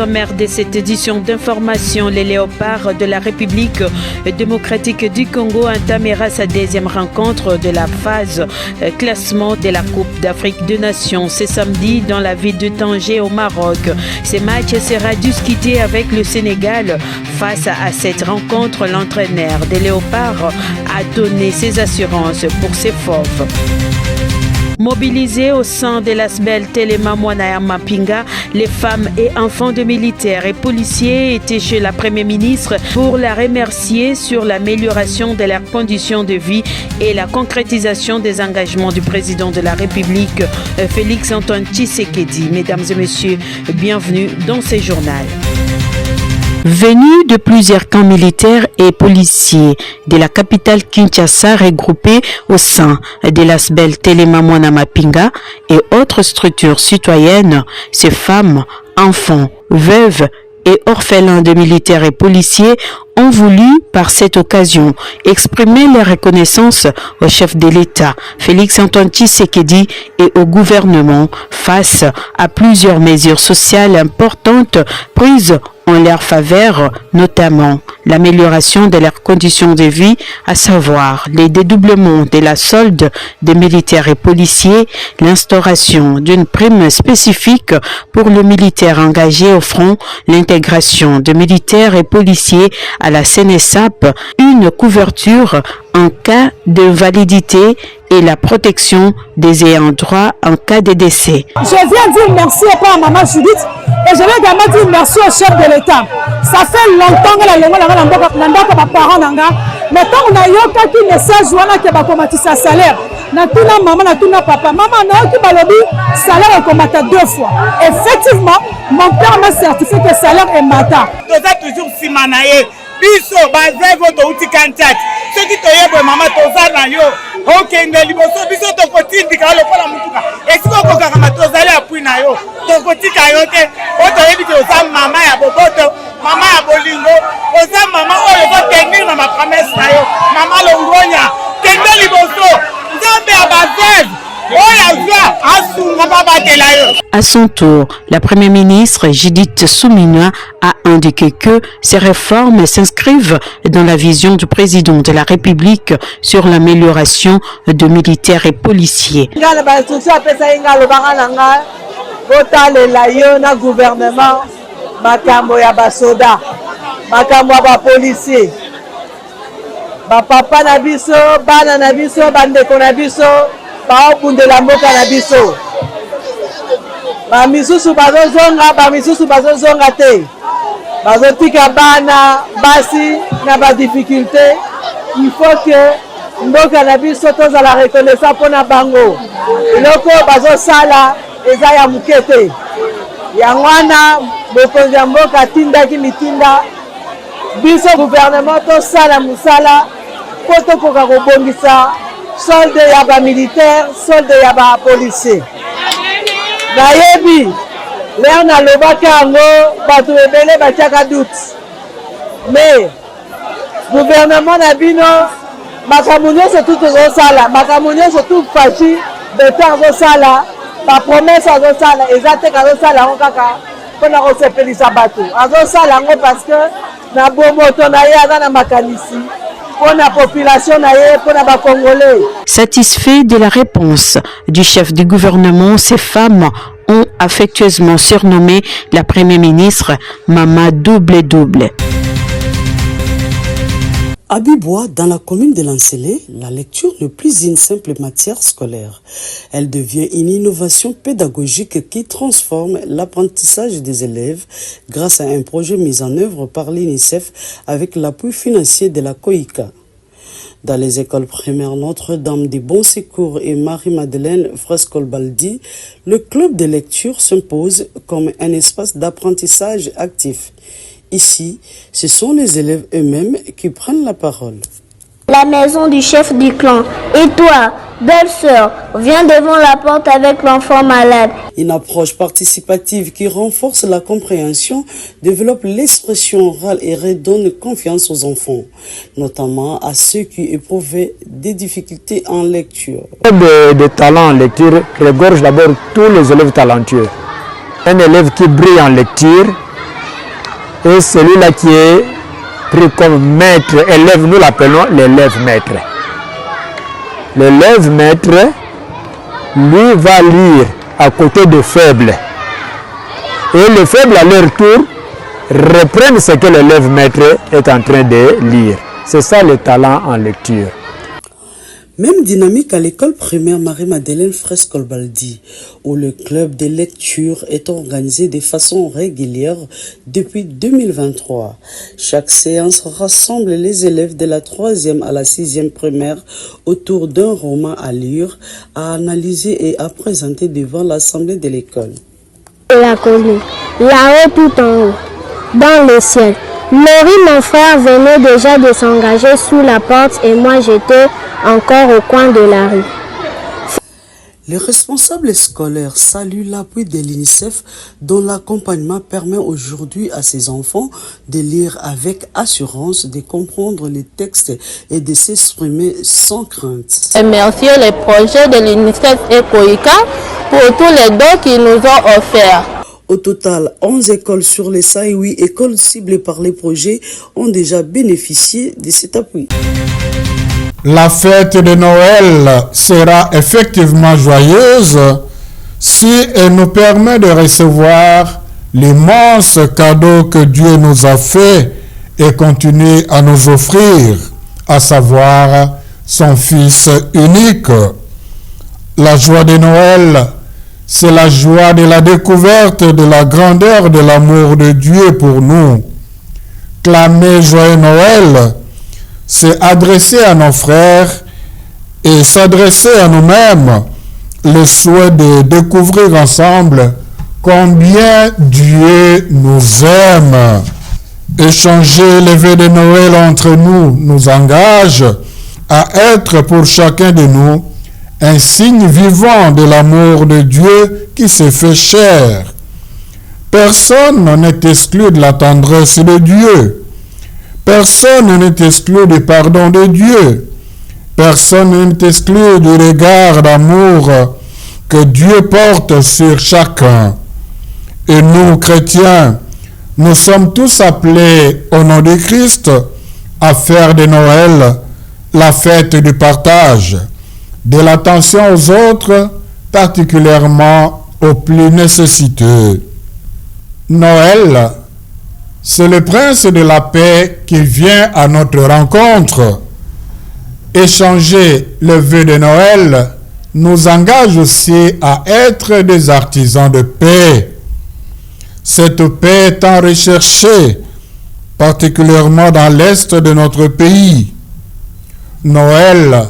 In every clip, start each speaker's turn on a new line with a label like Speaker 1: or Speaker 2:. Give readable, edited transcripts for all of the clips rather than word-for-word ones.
Speaker 1: sommaire de cette édition d'information, les léopards de la République démocratique du Congo entamera sa deuxième rencontre de la phase classement de la Coupe d'Afrique des Nations. C'est samedi dans la ville de Tanger au Maroc. Ce match sera discuté avec le Sénégal. Face à cette rencontre, l'entraîneur des léopards a donné ses assurances pour ses fauves. Mobilisés au sein de l'ASBEL Telema Mwana Mapinga, les femmes et enfants de militaires et policiers étaient chez la Première ministre pour la remercier sur l'amélioration de leurs conditions de vie et la concrétisation des engagements du président de la République, Félix Antoine Tshisekedi. Mesdames et messieurs, bienvenue dans ce journal. Venus de plusieurs camps militaires et policiers de la capitale Kinshasa regroupés au sein de l'ASBEL Telema Mwana Mapinga et autres structures citoyennes, ces femmes, enfants, veuves et orphelins de militaires et policiers ont voulu, par cette occasion, exprimer leur reconnaissance au chef de l'État, Félix Antoine Tshisekedi, et au gouvernement face à plusieurs mesures sociales importantes prises en leur faveur, notamment l'amélioration de leurs conditions de vie, à savoir les dédoublements de la solde des militaires et policiers, l'instauration d'une prime spécifique pour les militaires engagés au front, l'intégration de militaires et policiers à la CNSAP, une couverture en cas de validité et la protection des ayants droit en cas de décès.
Speaker 2: Je viens dire merci à Maman Judith et je vais également dire merci au chef de l'État. Ça fait longtemps que la parents mais quand on a eu un message qui a commencé sa salaire, maman, papa, maman, salaire a commencé 2 fois. Effectivement, mon père m'a certifié que le salaire est matin.
Speaker 3: Vous êtes toujours si manaye. Biso bazé votre outil kantat. Ce qui te yebe maman toza na yo. OK ngeliboso biso to kotindika le pola mutuka. Esiko ko kama tozali apui na yo. To kotika yo te. Oto yebi ke oza mama ya boboto, mama ya bolingo. Oza mama oyo ko tenir na ma promesse na yo. Mama longonya. Kende liboso. Nzambe ya bazé.
Speaker 1: À son tour, la Première ministre Judith Suminwa a indiqué que ces réformes s'inscrivent dans la vision du président de la République sur l'amélioration de militaires et policiers.
Speaker 2: Papa na biso, bana na biso, bandeko na biso, baobundela mboka na biso. Ba misusu bazozonga, ba misusu bazozonga te. Bazotika bana, basi na ba difficulté. Il faut que mboka na biso tozala reconnaissant pona bango. Eloko bazosala eza ya mukete. Yango wana bokonzi ya mboka tindaki mitinda. Biso gouvernement tosala musala poto koka kobongisa solde ya ba militaire, solde ya ba policier. Nayebi leo nalobaka yango bato ebele batiaka doute. Mais gouvernement na bino makambo nyonso tu tozosala, makambo nyonso tu faci beto azosala, ba promesse azosala, eza te azosala yango kaka mpona kosepelisa bato. Azosala yango parce que na bomoto na ye aza na makanisi.
Speaker 1: Satisfait de la réponse du chef du gouvernement, ces femmes ont affectueusement surnommé la Première ministre Mama Double-Double.
Speaker 4: À Bibois, dans la commune de Lancelé, la lecture n'est plus une simple matière scolaire. Elle devient une innovation pédagogique qui transforme l'apprentissage des élèves grâce à un projet mis en œuvre par l'UNICEF avec l'appui financier de la COICA. Dans les écoles primaires Notre-Dame des Bons Secours et Marie-Madeleine Frescolbaldi, le club de lecture s'impose comme un espace d'apprentissage actif. Ici, ce sont les élèves eux-mêmes qui prennent la parole.
Speaker 5: La maison du chef du clan. Et toi, belle-sœur, viens devant la porte avec l'enfant malade.
Speaker 4: Une approche participative qui renforce la compréhension, développe l'expression orale et redonne confiance aux enfants, notamment à ceux qui éprouvaient des difficultés en lecture.
Speaker 6: De talent en lecture regorge d'abord tous les élèves talentueux. Un élève qui brille en lecture Et celui-là qui est pris comme maître, élève, nous l'appelons l'élève maître. L'élève maître, lui, va lire à côté des faibles. Et les faibles, à leur tour, reprennent ce que l'élève maître est en train de lire. C'est ça le talent en lecture.
Speaker 4: Même dynamique à l'école primaire Marie-Madeleine Frescolbaldi, où le club de lecture est organisé de façon régulière depuis 2023. Chaque séance rassemble les élèves de la 3e à la 6e primaire autour d'un roman à lire, à analyser et à présenter devant l'assemblée de l'école.
Speaker 5: La colline, là-haut tout en haut, dans le ciel. Laurie, mon frère, venait déjà de s'engager sous la porte et moi j'étais encore au coin de la rue.
Speaker 4: Les responsables scolaires saluent l'appui de l'UNICEF dont l'accompagnement permet aujourd'hui à ces enfants de lire avec assurance, de comprendre les textes et de s'exprimer sans crainte.
Speaker 7: Et merci les projets de l'UNICEF et COICA pour tous les dons qu'ils nous ont offerts.
Speaker 4: Au total, 11 écoles sur les 108 écoles ciblées par les projets ont déjà bénéficié de cet appui.
Speaker 8: La fête de Noël sera effectivement joyeuse si elle nous permet de recevoir l'immense cadeau que Dieu nous a fait et continue à nous offrir, à savoir son Fils unique. La joie de Noël, c'est la joie de la découverte de la grandeur de l'amour de Dieu pour nous. Clamer joyeux Noël, c'est adresser à nos frères et s'adresser à nous-mêmes le souhait de découvrir ensemble combien Dieu nous aime. Échanger les vœux de Noël entre nous nous engage à être pour chacun de nous un signe vivant de l'amour de Dieu qui s'est fait chair. Personne n'est exclu de la tendresse de Dieu. Personne n'est exclu du pardon de Dieu. Personne n'est exclu du regard d'amour que Dieu porte sur chacun. Et nous, chrétiens, nous sommes tous appelés au nom de Christ à faire de Noël la fête du partage, de l'attention aux autres, particulièrement aux plus nécessiteux. Noël, c'est le prince de la paix qui vient à notre rencontre. Échanger le vœu de Noël nous engage aussi à être des artisans de paix. Cette paix est tant recherchée, particulièrement dans l'est de notre pays. Noël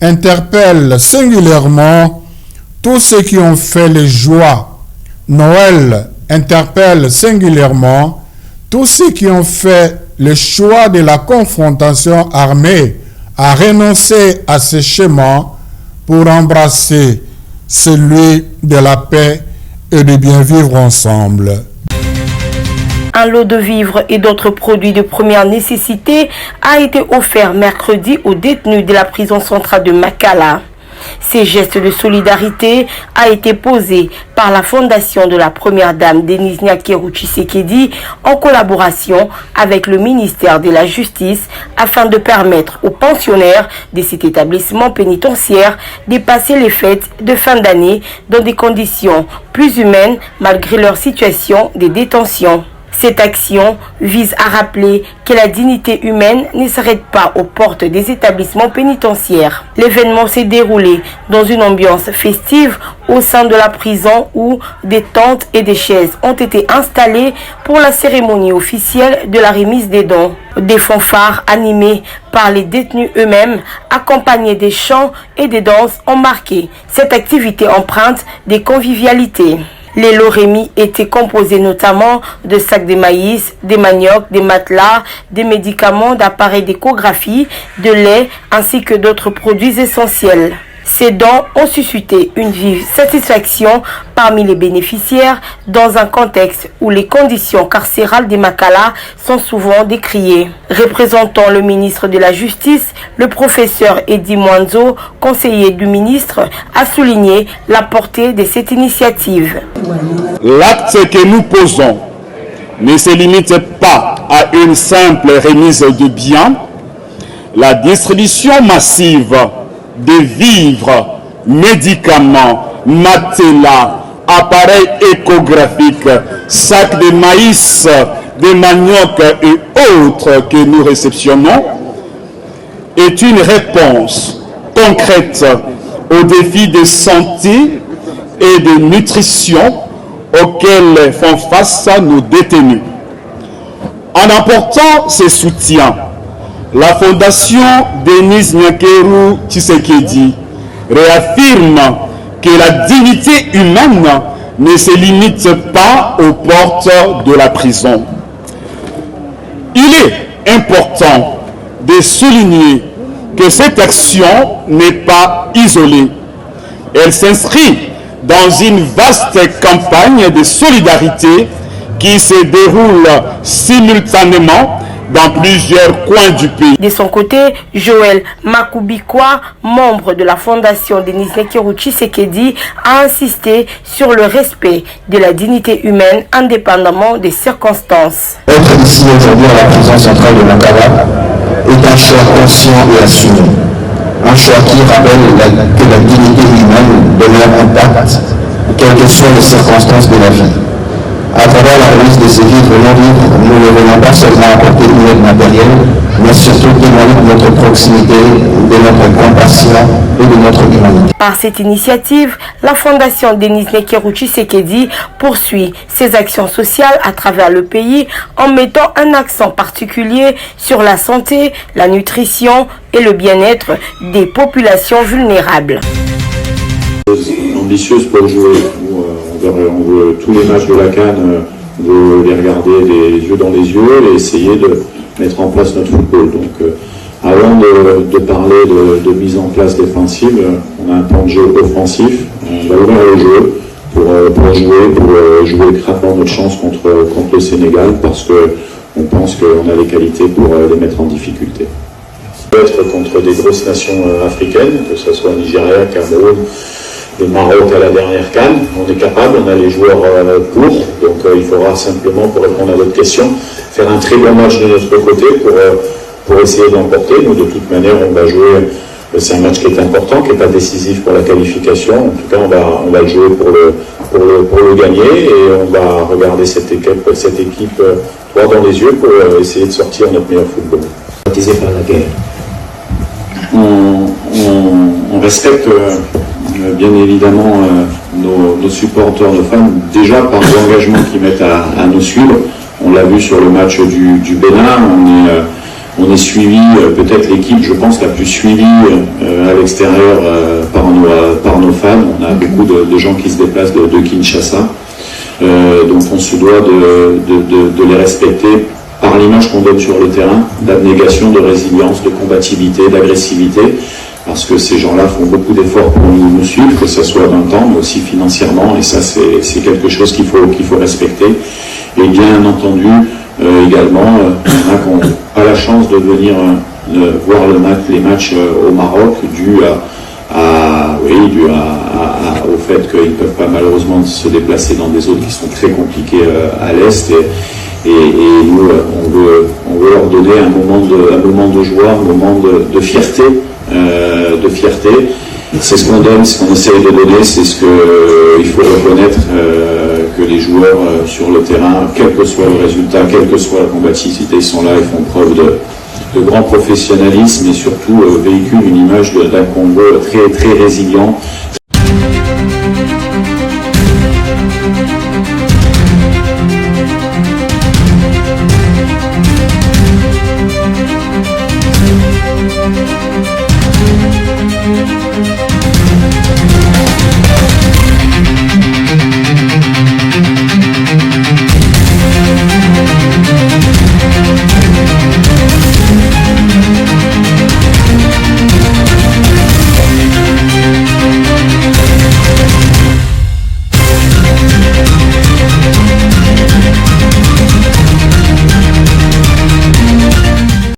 Speaker 8: interpelle singulièrement tous ceux qui ont fait les joies. Noël interpelle singulièrement tous ceux qui ont fait le choix de la confrontation armée à renoncer à ces schémas pour embrasser celui de la paix et de bien vivre ensemble.
Speaker 1: Un lot de vivres et d'autres produits de première nécessité a été offert mercredi aux détenus de la prison centrale de Makala. Ces gestes de solidarité a été posé par la fondation de la première dame Denise Nyakeru Tshisekedi en collaboration avec le ministère de la Justice afin de permettre aux pensionnaires de cet établissement pénitentiaire de passer les fêtes de fin d'année dans des conditions plus humaines malgré leur situation de détention. Cette action vise à rappeler que la dignité humaine ne s'arrête pas aux portes des établissements pénitentiaires. L'événement s'est déroulé dans une ambiance festive au sein de la prison où des tentes et des chaises ont été installées pour la cérémonie officielle de la remise des dons. Des fanfares animés par les détenus eux-mêmes, accompagnés des chants et des danses, ont marqué cette activité empreinte des convivialités. Les lots remis étaient composés notamment de sacs de maïs, des maniocs, des matelas, des médicaments, d'appareils d'échographie, de lait ainsi que d'autres produits essentiels. Ces dons ont suscité une vive satisfaction parmi les bénéficiaires dans un contexte où les conditions carcérales des Makala sont souvent décriées. Représentant le ministre de la Justice, le professeur Eddy Mwanzo, conseiller du ministre, a souligné la portée de cette initiative.
Speaker 9: L'acte que nous posons ne se limite pas à une simple remise de biens. La distribution massive de vivres, médicaments, matelas, appareils échographiques, sacs de maïs, de manioc et autres que nous réceptionnons est une réponse concrète aux défis de santé et de nutrition auxquels font face nos détenus. En apportant ces soutiens, la Fondation Denis Nyakeru Tshisekedi réaffirme que la dignité humaine ne se limite pas aux portes de la prison. Il est important de souligner que cette action n'est pas isolée. Elle s'inscrit dans une vaste campagne de solidarité qui se déroule simultanément dans plusieurs coins du pays.
Speaker 10: De son côté, Joël Makubikwa, membre de la Fondation Denis Nyakeru Tshisekedi, a insisté sur le respect de la dignité humaine indépendamment des circonstances.
Speaker 11: Être ici aujourd'hui à la prison centrale de Makala est un choix conscient et assumé. Un choix qui rappelle que la dignité humaine demeure intacte, quelles que soient les circonstances de la vie. À travers la remise de ces vivres non libres, nous ne venons pas seulement apporter une aide matérielle, mais surtout témoigner de notre proximité, de notre compassion et de notre humanité.
Speaker 10: Par cette initiative, la Fondation Denis Nyakeru Tshisekedi poursuit ses actions sociales à travers le pays en mettant un accent particulier sur la santé, la nutrition et le bien-être des populations vulnérables.
Speaker 12: Ambitieuse pour jouer. On veut tous les matchs de la CAN, on veut les regarder les yeux dans les yeux et essayer de mettre en place notre football. Donc avant de parler de mise en place défensive, on a un plan de jeu offensif. On va ouvrir le jeu pour jouer gravement notre chance contre le Sénégal parce qu'on pense qu'on a les qualités pour les mettre en difficulté. Être contre des grosses nations africaines, que ce soit Nigeria, Cameroun, le Maroc à la dernière CAN, on est capable, on a les joueurs pour, donc il faudra simplement, pour répondre à votre question, faire un très bon match de notre côté pour essayer d'emporter. Nous, de toute manière, on va jouer, c'est un match qui est important, qui n'est pas décisif pour la qualification, en tout cas on va le jouer pour le gagner et on va regarder cette équipe droit dans les yeux pour essayer de sortir notre meilleur football.
Speaker 11: Baptisé par la guerre.
Speaker 12: On respecte bien évidemment nos supporters, nos fans, déjà par l'engagement qu'ils mettent à nous suivre. On l'a vu sur le match du Bénin, on est suivi, peut-être l'équipe, je pense, la plus suivie à l'extérieur par nos fans. On a beaucoup de gens qui se déplacent de Kinshasa, donc on se doit de les respecter par l'image qu'on donne sur le terrain, d'abnégation, de résilience, de combativité, d'agressivité, parce que ces gens-là font beaucoup d'efforts pour nous suivre, que ce soit dans le temps, mais aussi financièrement, et ça c'est quelque chose qu'il faut respecter. Et bien entendu, également, il y en a qui n'ont pas la chance de venir voir les matchs au Maroc, dû au fait qu'ils ne peuvent pas malheureusement se déplacer dans des zones qui sont très compliquées à l'Est. Et nous, on veut leur donner un moment de joie, un moment de fierté. C'est ce qu'on donne, ce qu'on essaye de donner, c'est ce qu'il faut reconnaître que les joueurs sur le terrain, quel que soit le résultat, quelle que soit la combativité, ils sont là, ils font preuve de grand professionnalisme et surtout véhiculent une image d'un Congo très, très résilient.